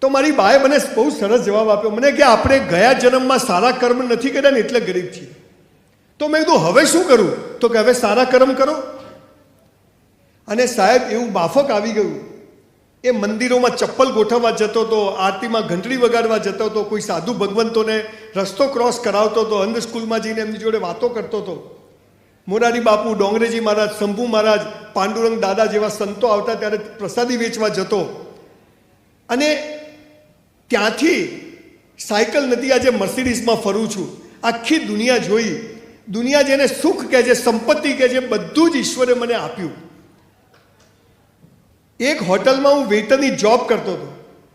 તો મારી બાએ મને બહુ સરસ જવાબ આપ્યો મને કે આપણે ગયા જન્મમાં સારા કર્મ નથી કર્યા ને એટલે ગરીબ છીએ. તો મેં કીધું હવે શું કરું? તો કે હવે સારા કર્મ કરો. અને સાહેબ એવું માફક આવી ગયું. એ મંદિરોમાં ચપ્પલ ગોઠવવા જતો હતો, આરતીમાં ઘંટડી વગાડવા જતો હતો, કોઈ સાધુ ભગવંતોને રસ્તો ક્રોસ કરાવતો હતો, અંધ સ્કૂલમાં જઈને એમની જોડે વાતો કરતો હતો. મોરારી બાપુ, ડોંગરેજી મહારાજ, શંભુ મહારાજ, પાંડુરંગ દાદા જેવા સંતો આવતા ત્યારે પ્રસાદી વેચવા જતો. અને ત્યાંથી સાયકલ નથી, આજે મર્સિડીઝમાં ફરું છું. આખી દુનિયા જોઈ. દુનિયા જેને સુખ કહે છે, સંપત્તિ કહે છે, બધું જ ઈશ્વરે મને આપ્યું. એક હોટલમાં હું વેઇટરની જોબ કરતો હતો.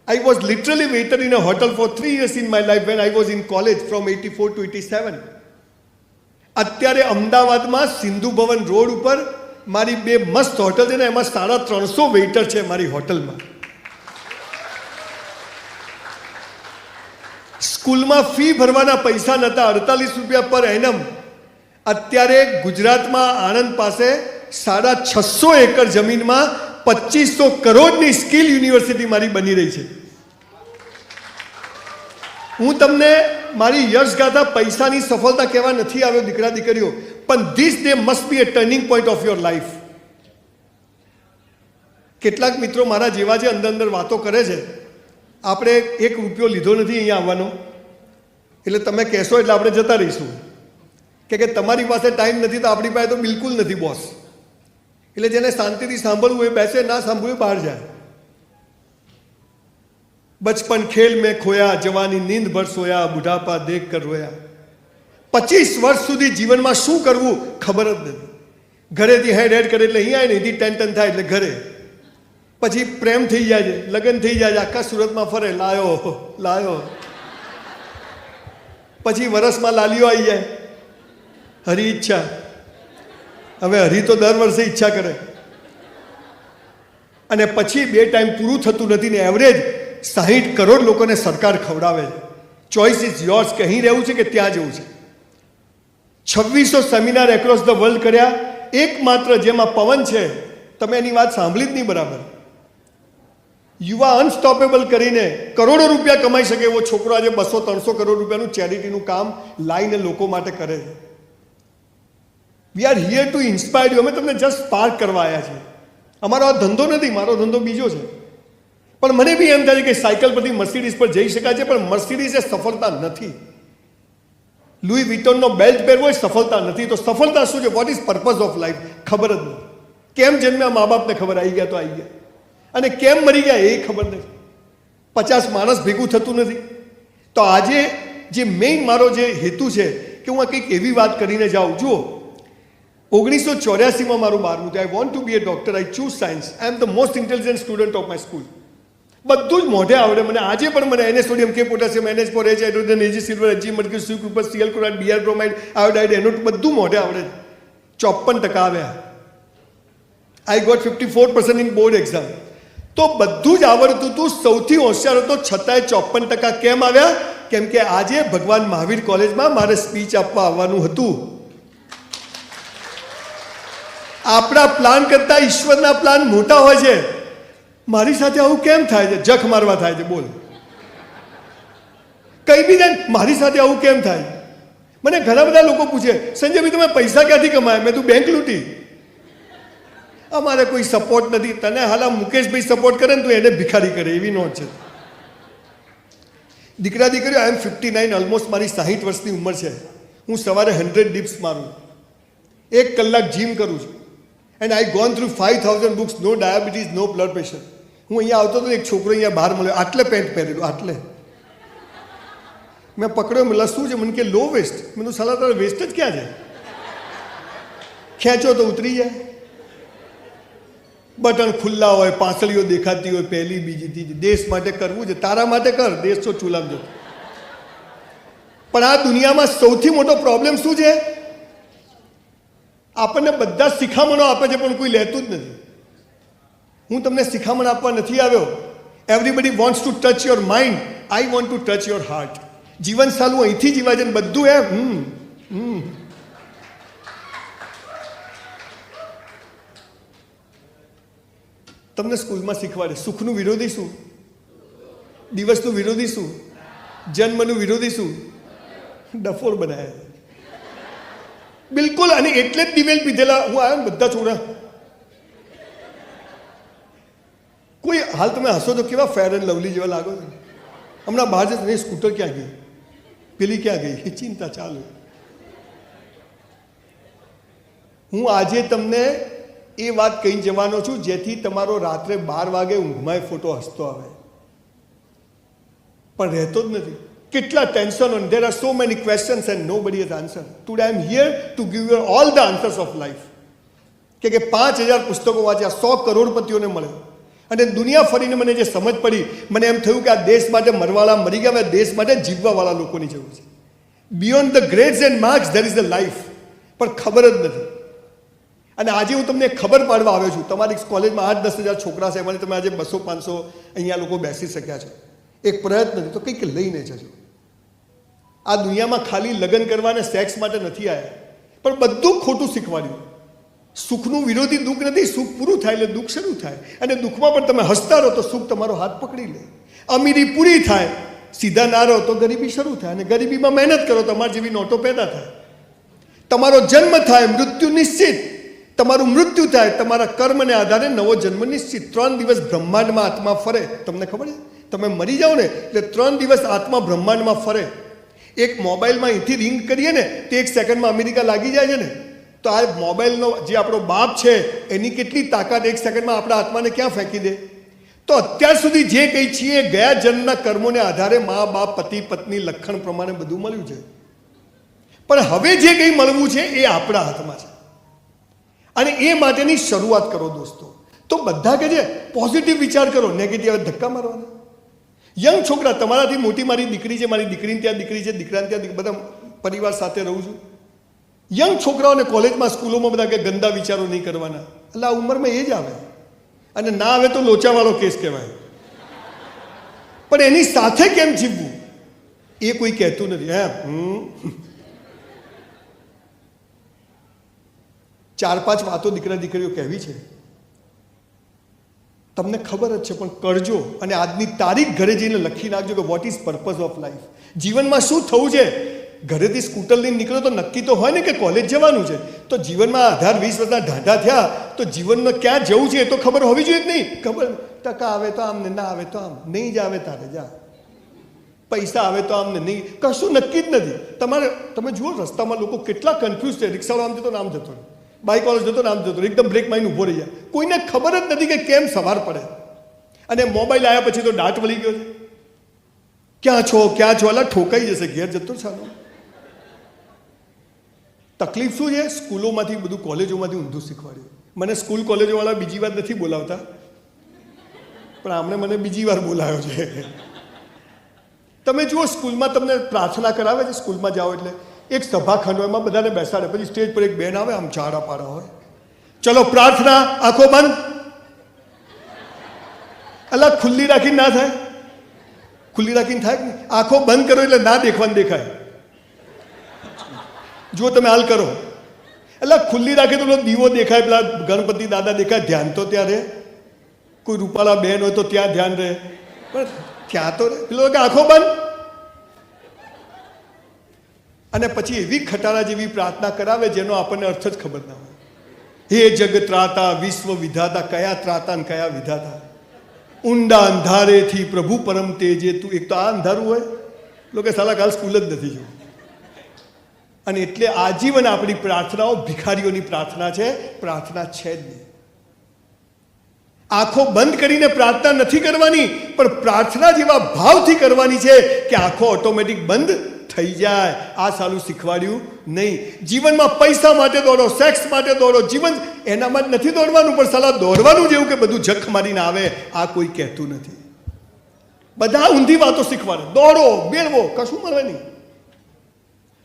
I was literally waiter in a hotel for 3 years in my life when I was in college from 84 to 87. અત્યારે અમદાવાદમાં સિંધુ ભવન રોડ ઉપર મારી 2 મસ્ત હોટલ છે ને, એમાં 350 વેઇટર છે મારી હોટલમાં. સ્કૂલમાં ફી ભરવાના પૈસા નહોતા, 48 રૂપિયા પર એનમ. અત્યારે ગુજરાતમાં આણંદ પાસે 650 એકર જમીનમાં 2500 કરોડની સ્કિલ યુનિવર્સિટી મારી બની રહી છે. હું તમને મારી યશગાથા પૈસાની સફળતા કહેવા નથી આવ્યો દીકરા દીકરીઓ, પણ this day must be a turning point of your life. કેટલાક મિત્રો મારા જેવા છે, અંદર અંદર વાતો કરે છે. આપણે 1 રૂપિયો લીધો નથી અહીંયા આવવાનો, એટલે તમે કહેશો એટલે આપણે જતા રહીશું. કે તમારી પાસે ટાઈમ નથી તો આપણી પાસે તો બિલકુલ નથી બોસ. એટલે જેને શાંતિથી સાંભળવું એ બેસે, ના સાંભળવું બહાર જાય. બચપન ખેલ મેં ખોયા, જવાની નીંદ ભર સોયા, બુઢાપા દેખ કર રોયા. 25 વર્ષ સુધી જીવનમાં શું કરવું ખબર જ નથી. ઘરેથી હેડ કરે એટલે અહીંયા ને અહીંથી ટેન્શન થાય એટલે ઘરે. પછી પ્રેમ થઈ જાય છે, લગ્ન થઈ જાય છે, આખા સુરતમાં ફરે, લાયો લાયો. પછી વરસમાં લાલીઓ આવી જાય, હરી ઈચ્છા. હવે હરી તો દર વર્ષે ઈચ્છા કરે. અને પછી 2 ટાઈમ પૂરું થતું નથી ને એવરેજ 60 કરોડ લોકોને સરકાર ખવડાવે છે. ચોઇસ ઇઝ યોર્સ કે અહીં રહેવું છે કે ત્યાં જવું છે. 2600 સેમિનાર એક્રોસ ધ વર્લ્ડ કર્યા, એકમાત્ર જેમાં પવન છે. તમે એની વાત સાંભળી જ નહીં બરાબર. યુવા અનસ્ટોપેબલ કરીને કરોડો રૂપિયા કમાઈ શકે એવો છોકરો આજે 200-300 કરોડ રૂપિયાનું ચેરિટીનું કામ લાઈને લોકો માટે કરે છે. We are here two inspire you. અમે તમને જસ્ટ સ્પાર્ક કરવા આવ્યા છીએ. અમારો આ ધંધો નથી, મારો ધંધો બીજો છે. પણ મને બી એમ થાય છે કે સાયકલ પરથી મર્સિડીઝ પર જઈ શકાય છે, પણ મર્સિડીઝ એ સફળતા નથી. લુઈ વિટોનનો બેલ્ટ પહેરવો એ સફળતા નથી. તો સફળતા શું છે? What is purpose of life? ખબર જ નથી. કેમ જન્મ્યા મા બાપને ખબર, આવી ગયા તો આવી ગયા, અને કેમ મરી ગયા એ ખબર નથી. 50 માણસ ભેગું થતું નથી. તો આજે જે મેઇન મારો જે હેતુ છે કે હું આ કંઈક એવી વાત કરીને જાઉં. જુઓ, 1984માં મારું 12મું થયું. I want to be a doctor. I choose science. I am the most intelligent student of my school. બધું જ મોઢે આવડે મને. આજે પણ મને એને સોડિયમ, કે potassium, NH4, H hydrogen, Ag silver, Ag mercury, સી ક્રુપર, Cl chloride, Br bromide, iodide, NO2 બધું મોઢે આવડે. 54% આવ્યા. I got 54% in board exam. તો બધું જ આવડતું હતું, સૌથી હોશિયાર હતો, છતાંય 54% કેમ આવ્યા? કેમ કે આજે ભગવાન મહાવીર કોલેજમાં મારે સ્પીચ આપવા આવવાનું હતું. આપણા પ્લાન કરતાં ઈશ્વરના પ્લાન મોટા હોય છે. મારી સાથે આવું કેમ થાય છે? જખ મારવા થાય છે. બોલ, કઈ બી જાય. મારી સાથે આવું કેમ થાય? મને ઘણા બધા લોકો પૂછે, સંજયભાઈ તમે પૈસા ક્યાંથી કમાયા? મેં તું બેંક લૂંટી. અમારે કોઈ સપોર્ટ નથી. તને હાલા મુકેશભાઈ સપોર્ટ કરે ને તું એને ભિખારી કરે, એવી નોટ છે. દીકરા દીકરીઓ, આઈ એમ 59, ઓલમોસ્ટ મારી 60 વર્ષની ઉંમર છે. હું સવારે 100 ડિપ્સ મારું, 1 કલાક જીમ કરું છું. And I gone through 5000 books. No diabetes, no blood pressure. હું અહીંયા આવતો હતો, એક છોકરો અહીંયા બહાર મળ્યો, આટલે પેન્ટ પહેરેલું, આટલે. મેં પકડ્યો, મને શું છે? મને કે લો વેસ્ટ. મેં તો સાલા તારા વેસ્ટ જ ક્યાં છે? ખેંચો તો ઉતરી જાય. બટન ખુલ્લા હોય, પાંસળીઓ દેખાતી હોય, પહેલી બીજી ત્રીજી. દેશ માટે કરવું છે, તારા માટે કર, દેશ તો ચૂલામ જતો. પણ આ દુનિયામાં સૌથી મોટો પ્રોબ્લેમ શું છે? આપણને બધા શિખામણો આપે છે પણ કોઈ લેતું જ નથી. હું તમને શિખામણ આપવા નથી આવ્યો. Everybody wants to touch your mind. I want two touch your heart. જીવન સાલું અહીંથી જીવાય છે ને બધું એમ તમને સ્કૂલમાં શીખવાડે. સુખનું વિરોધી શું? દિવસનું વિરોધી શું? જન્મનું વિરોધી શું? ડફોર બનાવ્યા બિલકુલ. અને એટલે જ દિવેલ પીધેલા હું આવ્યો ને બધા છોકરા. કોઈ હાલ તમે હસો તો કેવા ફેર એન્ડ લવલી જેવા લાગો છો. હમણાં બહાર જશે સ્કૂટર ક્યાં ગઈ, પેલી ક્યાં ગઈ, એ ચિંતા ચાલુ. હું આજે તમને એ વાત કહી જવાનો છું જેથી તમારો રાત્રે 12 વાગે ઊંઘમાં ફોટો હસતો આવે, પણ રહેતો જ નથી. કેટલા tension on there are so many questions and nobody has answer. Today I am here to give you all the answers of life. કે 5000 પુસ્તકો વાંચ્યા, 100 કરોડપતિઓને મળ્યો અને દુનિયા ફરીને મને જે સમજ પડી, મને એમ થયું કે આ દેશ માટે મરવાળા મરી ગયા, દેશ માટે જીવવાવાળા લોકોની જરૂર છે. Beyond the grades and marks there is a life. પણ ખબર જ નથી. અને આજે હું તમને ખબર પાડવા આવ્યો છું. તમારી કોલેજમાં 8-10 હજાર છોકરા છે, એમાંથી તમે આજે 200-500 અહીંયા લોકો બેસી શક્યા છો. એક પ્રયત્ન નથી તો કંઈક લઈને જજો. આ દુનિયામાં ખાલી લગ્ન કરવા અને સેક્સ માટે નથી આવ્યા, પણ બધું ખોટું શીખવાડ્યું. સુખનું વિરોધી દુઃખ નથી. સુખ પૂરું થાય એટલે દુઃખ શરૂ થાય, અને દુઃખમાં પણ તમે હસતા રહો તો સુખ તમારો હાથ પકડી લે. અમીરી પૂરી થાય, સીધા ના રહો તો ગરીબી શરૂ થાય, અને ગરીબીમાં મહેનત કરો તમારી જેવી નોટો પેદા થાય. તમારો જન્મ થાય, મૃત્યુ નિશ્ચિત. તમારું મૃત્યુ થાય, તમારા કર્મને આધારે નવો જન્મ નિશ્ચિત. 3 દિવસ બ્રહ્માંડમાં આત્મા ફરે. તમને ખબર છે? તમે મરી જાઓ ને એટલે 3 દિવસ આત્મા બ્રહ્માંડમાં ફરે. એક મોબાઈલમાં અહીંથી રિંગ કરીએ ને તે 1 સેકન્ડમાં અમેરિકા લાગી જાય છે ને, તો આ મોબાઈલનો જે આપણો બાપ છે એની કેટલી તાકાત 1 સેકન્ડમાં આપણા આત્માને ક્યાં ફેંકી દે. તો અત્યાર સુધી જે કંઈ છીએ ગયા જન્મના કર્મોને આધારે મા બાપ પતિ પત્ની લક્ષણ પ્રમાણે બધું મળ્યું છે, પણ હવે જે કંઈ મળવું છે એ આપણા હાથમાં છે, અને એ માટેની શરૂઆત કરો દોસ્તો. તો બધા કે છે પોઝિટિવ વિચાર કરો, નેગેટિવ ધક્કા મારવાના. યંગ છોકરા, તમારાથી મોટી મારી દીકરી છે, મારી દીકરીને ત્યાં દીકરી છે, દીકરાને ત્યાં બધા પરિવાર સાથે રહું છું. યંગ છોકરાઓને કોલેજમાં સ્કૂલોમાં બધા કે ગંદા વિચારો નહીં કરવાના. એટલે આ ઉંમરમાં એ જ આવે, અને ના આવે તો લોચાવાળો કેસ કહેવાય. પણ એની સાથે કેમ જીવવું એ કોઈ કહેતું નથી. 4-5 વાતો દીકરા દીકરીઓ કહેવી છે, તમને ખબર જ છે, પણ કરજો. અને આજની તારીખ ઘરે જઈને લખી નાખજો કે what is purpose of life. જીવનમાં શું થવું છે. ઘરેથી સ્કૂટર લઈને નીકળો તો નક્કી તો હોય ને કે કોલેજ જવાનું છે. તો જીવનમાં 18-20 વર્ષના ઢાંઢા થયા તો જીવનમાં ક્યાં જવું છે એ તો ખબર હોવી જોઈએ કે નહીં? ખબર. ટકા આવે તો આમ ને ના આવે તો આમ, નહીં જ આવે તારે જા. પૈસા આવે તો આમ ને નહીં, કશું નક્કી જ નથી. તમે જુઓ રસ્તામાં લોકો કેટલા કન્ફ્યુઝ છે. રિક્ષાવાળો આમ જતો આમ જતો, બાઇક વાળો જતો આમ જતો, એકદમ બ્રેક મારીને ઊભો રહી જાય. કોઈને ખબર જ નથી કે કેમ સવાર પડે. અને મોબાઈલ આવ્યા પછી તો દાંત વળી ગયો છે. ક્યાં છો ક્યાં છો, અલા ઠોકાઈ જશે, ઘેર જતો ચાલો. તકલીફ શું છે? સ્કૂલોમાંથી બધું, કોલેજોમાંથી ઊંધું શીખવાડ્યું. મને સ્કૂલ કોલેજોવાળા બીજી વાર નથી બોલાવતા, પણ આમણે મને બીજી વાર બોલાવ્યો છે. તમે જુઓ સ્કૂલમાં તમને પ્રાર્થના કરાવે છે. સ્કૂલમાં જાઓ એટલે એક સભાખંડ હોય, એમાં બધાને બેસાડે, પછી સ્ટેજ પર એક બેન આવે, આમ ચાડા પાડા હોય, ચલો પ્રાર્થના, આંખો બંધ. અલા ખુલ્લી રાખીને ના થાય? ખુલ્લી રાખીને થાય ને? આંખો બંધ કરો એટલે ના દેખવાનું દેખાય. જો તમે હાલ કરો, એટલે ખુલ્લી રાખે તો દીવો દેખાય, પેલા ગણપતિ દાદા દેખાય, ધ્યાન તો ત્યાં રહે. કોઈ રૂપાળા બેન હોય તો ત્યાં ધ્યાન રહે, પણ ત્યાં તો રહે. પેલો કે આંખો બંધ. અને પછી એવી ખટારા જેવી પ્રાર્થના કરાવે જેનો આપણને અર્થ જ ખબર ના હોય. હે જગ ત્રાતા વિશ્વ વિધાતા, કયા ત્રાતા ને કયા વિધાતા. ઊંડા અંધારેથી પ્રભુ પરમ તેજે તું. એક તો આ અંધારું હોય, લોકો સાલા કાલ સ્કૂલ જ નથી જોયું. અને એટલે આજીવન આપણી પ્રાર્થનાઓ ભિખારીઓની પ્રાર્થના છે, પ્રાર્થના છે જ નહીં. આંખો બંધ કરીને પ્રાર્થના નથી કરવાની, પણ પ્રાર્થના જેવા ભાવથી કરવાની છે કે આંખો ઓટોમેટિક બંધ થઈ જાય. આ સાલું શીખવાડ્યું નહીં. જીવનમાં પૈસા માટે દોડો, સેક્સ માટે દોડો, જીવન એનામાં જ નથી દોડવાનું, પણ સાલા દોડવાનું જેવું કે બધું જખ મારીને આવે, આ કોઈ કહેતું નથી. બધા ઊંધી વાતો શીખવાડે, દોડો મેળવો, કશું મળે નહીં.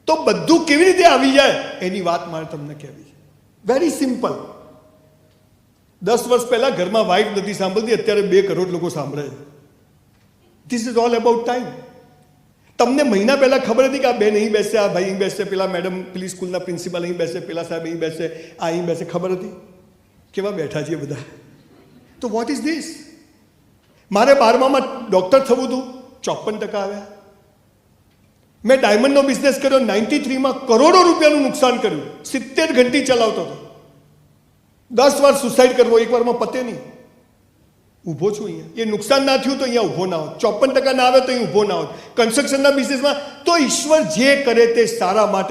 તો બધું કેવી રીતે આવી જાય એની વાત મારે તમને કહેવી છે. Very simple. 10 વર્ષ પહેલા ઘરમાં વાઇફ નથી સાંભળતી, અત્યારે 2 કરોડ લોકો સાંભળે છે. This is all about time. તમને મહિના પહેલા ખબર હતી કે આ બેન અહીં બેસે, આ ભાઈ અહીં બેસે, પેલા મેડમ પેલી સ્કૂલના પ્રિન્સિપાલ અહીં બેસે, પેલા સાહેબ અહીં બેસે, આ અહીં બેસે, ખબર હતી? કેવા બેઠા છીએ બધા. તો વોટ ઇઝ ધીસ? મારે 12માં ડૉક્ટર થવું હતું, 54% આવ્યા. મેં ડાયમંડનો બિઝનેસ કર્યો, 93માં કરોડો રૂપિયાનું નુકસાન કર્યું, 70 ઘંટી ચલાવતો હતો. 10 વાર સુસાઇડ કરવો, એક વારમાં પતે નહીં. ઊભો છું અહીંયા. એ નુકસાન ના થયું તો અહીંયા ઊભો ના હોત, 54% ના આવે તો અહીં ઊભો ના હોત. કન્સ્ટ્રક્શનના બિઝનેસમાં તો ઈશ્વર જે કરે તે સારા માટે